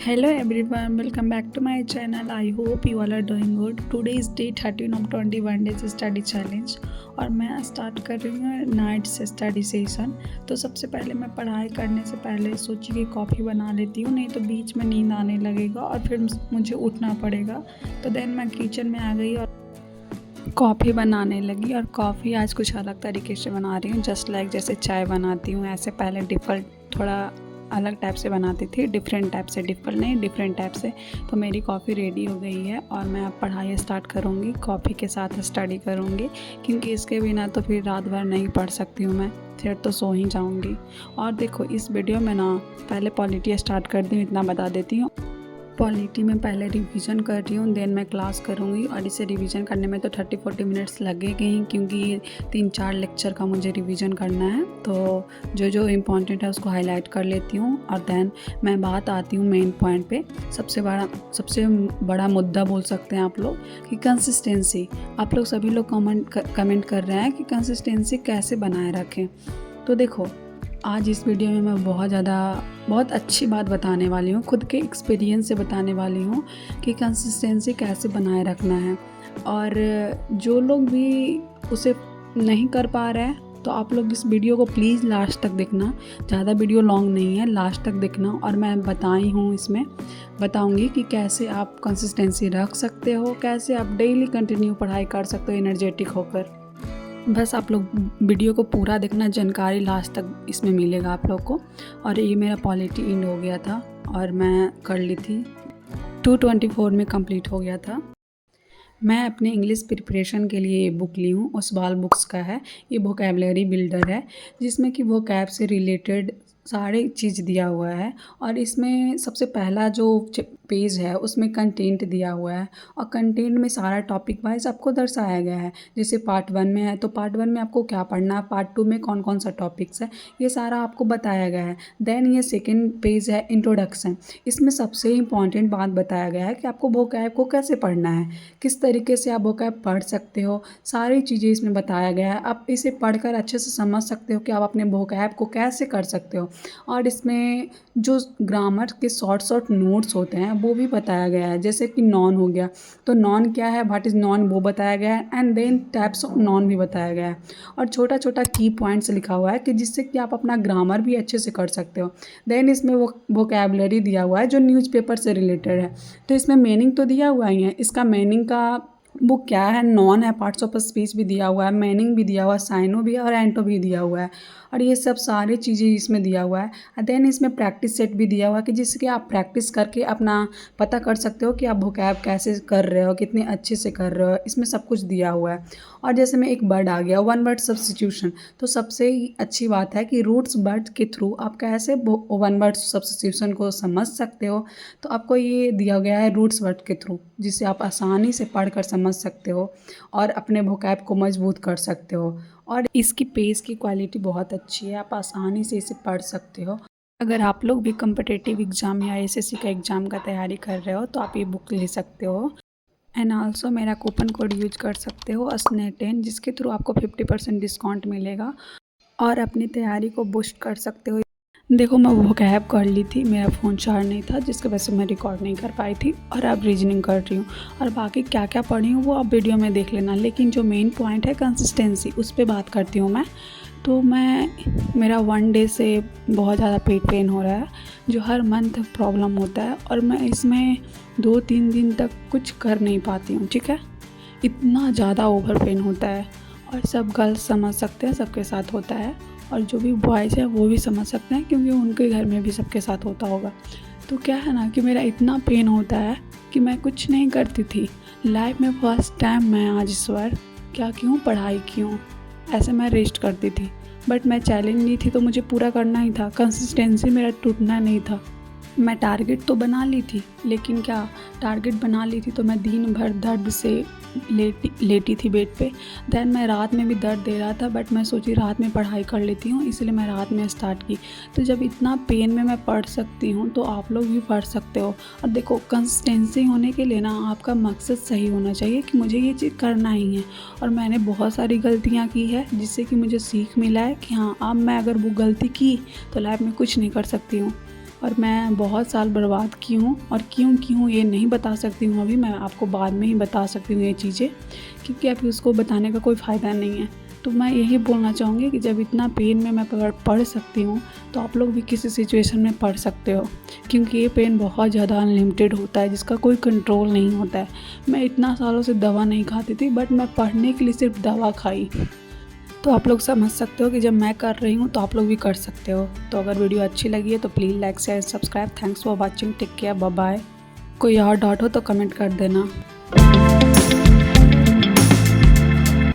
Hello everyone, welcome back to my channel. I hope you all are doing good. Today is day 13 of 21 days study challenge और मैं start कर रही हूँ night से study session. तो सबसे पहले मैं पढ़ाई करने से पहले सोची कि कॉफ़ी बना लेती हूँ, नहीं तो बीच में नींद आने लगेगा और फिर मुझे उठना पड़ेगा। तो देन मैं किचन में आ गई और कॉफ़ी बनाने लगी। और कॉफ़ी आज कुछ अलग तरीके से बना रही हूँ, जस्ट लाइक जैसे चाय बनाती हूँ ऐसे। पहले डिफ़ॉल्ट थोड़ा अलग टाइप से बनाती थी, डिफरेंट टाइप से, डिफरेंट टाइप से। तो मेरी कॉफ़ी रेडी हो गई है और मैं अब पढ़ाई स्टार्ट करूँगी। कॉफ़ी के साथ स्टडी करूँगी क्योंकि इसके बिना तो फिर रात भर नहीं पढ़ सकती हूँ मैं, फिर तो सो ही जाऊँगी। और देखो इस वीडियो में ना पहले पॉलिटी स्टार्ट कर दी हूँ, इतना बता देती हूँ। पॉलिटी में पहले रिवीजन कर रही हूँ, देन मैं क्लास करूँगी। और इसे रिवीजन करने में तो 30-40 मिनट्स लगेंगे ही, क्योंकि 3-4 लेक्चर का मुझे रिवीजन करना है। तो जो इम्पॉर्टेंट है उसको हाईलाइट कर लेती हूँ और देन मैं बात आती हूँ मेन पॉइंट पे। सबसे बड़ा मुद्दा बोल सकते हैं आप लोग कि कंसिस्टेंसी। आप लोग सभी लोग कमेंट कर रहे हैं कि कंसिस्टेंसी कैसे बनाए रखें। तो देखो आज इस वीडियो में मैं बहुत अच्छी बात बताने वाली हूँ, खुद के एक्सपीरियंस से बताने वाली हूँ कि कंसिस्टेंसी कैसे बनाए रखना है। और जो लोग भी उसे नहीं कर पा रहे हैं तो आप लोग इस वीडियो को प्लीज़ लास्ट तक देखना। ज़्यादा वीडियो लॉन्ग नहीं है, लास्ट तक देखना। और मैं इसमें बताऊंगी कि कैसे आप कंसिस्टेंसी रख सकते हो, कैसे आप डेली कंटिन्यू पढ़ाई कर सकते हो एनर्जेटिक होकर। बस आप लोग वीडियो को पूरा देखना, जानकारी लास्ट तक इसमें मिलेगा आप लोग को। और ये मेरा पॉलिटी एंड हो गया था और मैं कर ली थी, 224 में कंप्लीट हो गया था। मैं अपने इंग्लिश प्रिपरेशन के लिए ये बुक ली हूँ, ओसवाल बुक्स का है। ये वोकैबुलरी बिल्डर है जिसमें कि वोकैब से रिलेटेड सारे चीज़ दिया हुआ है। और इसमें सबसे पहला जो पेज है उसमें कंटेंट दिया हुआ है और कंटेंट में सारा टॉपिक वाइज आपको दर्शाया गया है। जैसे पार्ट 1 में है तो पार्ट 1 में आपको क्या पढ़ना है, पार्ट 2 में कौन कौन सा टॉपिक्स है, ये सारा आपको बताया गया है। देन ये सेकेंड पेज है इंट्रोडक्शन। इसमें सबसे इम्पॉर्टेंट बात बताया गया है कि आपको वोकैब को कैसे पढ़ना है, किस तरीके से आप वोकैब पढ़ सकते हो, सारी चीज़ें इसमें बताया गया है। आप इसे पढ़कर अच्छे से समझ सकते हो कि आप अपने वोकैब को कैसे कर सकते हो। और इसमें जो ग्रामर के शॉर्ट नोट्स होते हैं वो भी बताया गया है। जैसे कि नॉन हो गया, तो नॉन क्या है, व्हाट इज़ नॉन, वो बताया गया है। And then types of non भी बताया गया है। और छोटा छोटा की पॉइंट्स लिखा हुआ है कि जिससे कि आप अपना ग्रामर भी अच्छे से कर सकते हो। देन इसमें वो वोकैबुलरी दिया हुआ है जो न्यूज़पेपर से रिलेटेड है। तो इसमें मीनिंग तो दिया हुआ ही है, इसका मीनिंग का वो क्या है, नॉन है, पार्ट्स ऑफ स्पीच भी दिया हुआ है, मीनिंग भी दिया हुआ है, साइनो भी और एंटो भी दिया हुआ है। और ये सब सारी चीज़ें इसमें दिया हुआ है। देन इसमें प्रैक्टिस सेट भी दिया हुआ है कि जिससे आप प्रैक्टिस करके अपना पता कर सकते हो कि आप वोकैब कैसे कर रहे हो, कितने अच्छे से कर रहे हो। इसमें सब कुछ दिया हुआ है। और जैसे में एक वर्ड आ गया, वन वर्ड सब्स्टिट्यूशन, तो सबसे अच्छी बात है कि रूट्स वर्ड के थ्रू आप कैसे वन वर्ड सब्स्टिट्यूशन को समझ सकते हो। तो आपको ये दिया गया है रूट्स वर्ड के थ्रू, जिससे आप आसानी से पढ़कर समझ सकते हो और अपने वोकैब को मजबूत कर सकते हो। और इसकी पेज की क्वालिटी बहुत अच्छी है, आप आसानी से इसे पढ़ सकते हो। अगर आप लोग भी कम्पिटिटिव एग्ज़ाम या एसएससी का एग्ज़ाम का तैयारी कर रहे हो तो आप ये बुक ले सकते हो। एंड आल्सो मेरा कूपन कोड यूज कर सकते हो SNEH10, जिसके थ्रू आपको 50% डिस्काउंट मिलेगा और अपनी तैयारी को बूस्ट कर सकते हो। देखो मैं वोकैब कर ली थी, मेरा फ़ोन चार्ज नहीं था जिसकी वजह से मैं रिकॉर्ड नहीं कर पाई थी। और अब रीजनिंग कर रही हूँ और बाकी क्या क्या पढ़ी हूँ वो आप वीडियो में देख लेना। लेकिन जो मेन पॉइंट है कंसिस्टेंसी, उस पर बात करती हूँ मैं। तो मेरा 1 डे से बहुत ज़्यादा पेट पेन हो रहा है, जो हर मंथ प्रॉब्लम होता है। और मैं इसमें 2-3 दिन तक कुछ कर नहीं पाती हूँ, ठीक है। इतना ज़्यादा ओवर पेन होता है और सब गर्ल्स समझ सकते हैं, सबके साथ होता है। और जो भी बॉयज़ हैं वो भी समझ सकते हैं क्योंकि उनके घर में भी सबके साथ होता होगा। तो क्या है ना कि मेरा इतना पेन होता है कि मैं कुछ नहीं करती थी। लाइफ में फर्स्ट टाइम मैं आज इस बार क्या क्यों पढ़ाई क्यों, ऐसे मैं रेस्ट करती थी। बट मैं चैलेंज ली थी तो मुझे पूरा करना ही था, कंसिस्टेंसी मेरा टूटना नहीं था। मैं टारगेट तो बना ली थी, लेकिन क्या, टारगेट बना ली थी तो मैं दिन भर दर्द से लेटी थी बेड पे। देन मैं रात में भी दर्द दे रहा था, बट मैं सोची रात में पढ़ाई कर लेती हूँ, इसलिए मैं रात में स्टार्ट की। तो जब इतना पेन में मैं पढ़ सकती हूँ तो आप लोग भी पढ़ सकते हो। और देखो कंसिस्टेंसी होने के लिए ना आपका मकसद सही होना चाहिए कि मुझे ये चीज़ करना ही है। और मैंने बहुत सारी गलतियाँ की है जिससे कि मुझे सीख मिला है कि हाँ अब मैं अगर वो गलती की तो लाइफ में कुछ नहीं कर सकती हूँ। और मैं बहुत साल बर्बाद की हूँ, और क्यों की हूँ ये नहीं बता सकती हूँ अभी, मैं आपको बाद में ही बता सकती हूँ ये चीज़ें, क्योंकि अभी उसको बताने का कोई फ़ायदा नहीं है। तो मैं यही बोलना चाहूँगी कि जब इतना पेन में मैं पढ़ सकती हूँ तो आप लोग भी किसी सिचुएशन में पढ़ सकते हो, क्योंकि ये पेन बहुत ज़्यादा अनलिमिटेड होता है जिसका कोई कंट्रोल नहीं होता है। मैं इतना सालों से दवा नहीं खाती थी, बट मैं पढ़ने के लिए सिर्फ दवा खाई। तो आप लोग समझ सकते हो कि जब मैं कर रही हूँ तो आप लोग भी कर सकते हो। तो अगर वीडियो अच्छी लगी है तो please like share subscribe. Thanks for watching, take care, bye bye. कोई और डाउट हो तो कमेंट कर देना।